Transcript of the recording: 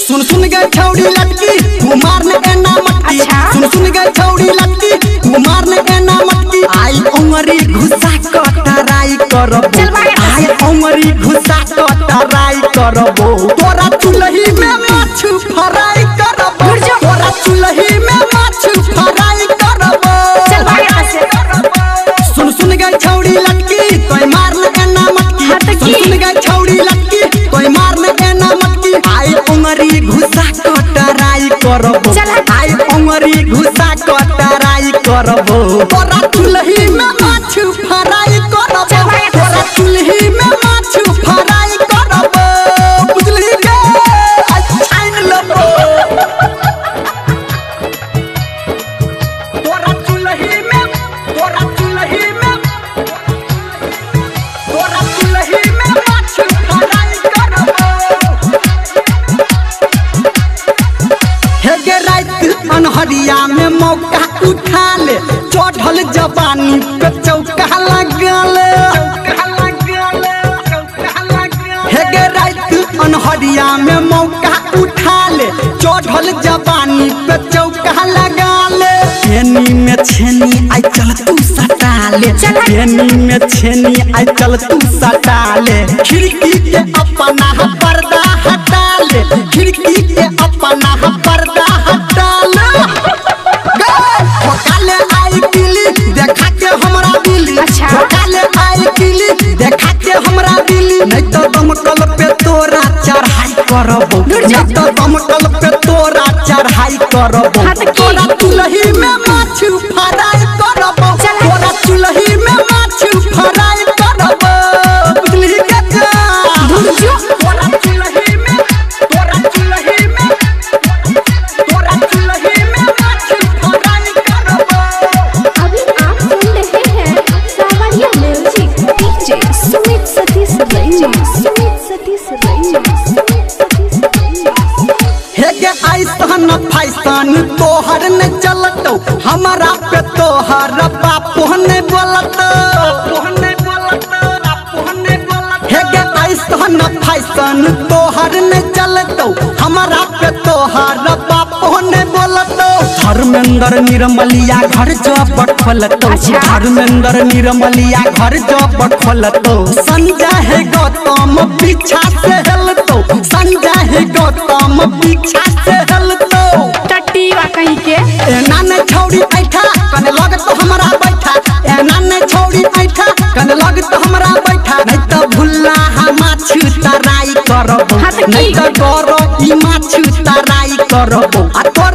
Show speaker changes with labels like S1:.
S1: सुन सुन गए छौड़ी लटकी तू मारने के ना मटकी। सुन सुन गए छौड़ी लटकी तू मारने के ना मटकी। आई उमरी घुसा कटराई करबो। आई उमरी घुसा कटराई करबो। तोरा चुल्ही में माछ फ्राई करबो। तोरा चुल्ही में माछ फ्राई करबो। सुन सुन गए छौड़ी लटकी कोई मारने के ना मटकी। सुन सुन गए छौड़ी लटकी कोई मारने के ना मटकी। आई उमरी घुसा कटराई करबो। आई उमरी घुसा कटराई करबो। तोरा चुल्ही में माछ फ्राई करबो। तोरा चुल्ही में माछ फ्राई करबो। बुझली के छाइन लबो। तोरा चुल्ही में तोरा चुल्ही में तोरा चुल्ही में माछ फ्राई करबो। हेगे रात अनहरिया में मौका उठा ले। चढ़ल जवानी पे चौका लगल। हेगे रात अनहरिया में मौका उठा ले। चढ़ल जवानी पे चौका लगा ले। पेनी में छेनी आई चल तू सटा ले। पेनी में छेनी आई चल तू सटा ले। खिड़की के अपना पर्दा हटा ले। खिड़की के अपना पर्दा हटा ले। काले आई किली देखा के हमरा बिली। काले आई किली देखा के हमरा बिली। नहीं तो दमकल पे तोरा चढ़ाई करबो। नहीं तो दमकल पे तोरा चढ़ाई करबो। तोरा चुल्ही में माछ फ्राई करबो। तोरा चुल्ही में माछ फ्राई करबो। बुझली के तोरा चुल्ही में तोरा चुल्ही में तोरा चुल्ही में माछ फ्राई करबो।
S2: अभी आप सुन रहे हैं सावरिया म्यूजिक डीजे सुमित सतीश रैना। सुमित सतीश रैना।
S1: हेगे ऐसन फैसन तोहर न चलतो। हमारा पे तोहर बापो ने बोलतो। हेगे ऐसन फैसन तोहर न चलतो। हमारा पे तोहर बापो ने बोलतो। धर्मेंद्र निर्मलिया घर जब खोलतो। धर्मेंद्र निर्मलिया घर जब खोलतो। संजय गौतम पीछा से हेलतो। संजय गौतम पीछा से हेलतो।
S2: टट्टीवा कहीं के
S1: नाने छौड़ी ऐठा कने लगतो हमरा बैठा। ए नाने छौड़ी ऐठा कने लगतो हमरा बैठा। नहीं तो भुल्ला माछ तराई करबो। नहीं तो गरो ई माछ तराई करबो। आ तोरा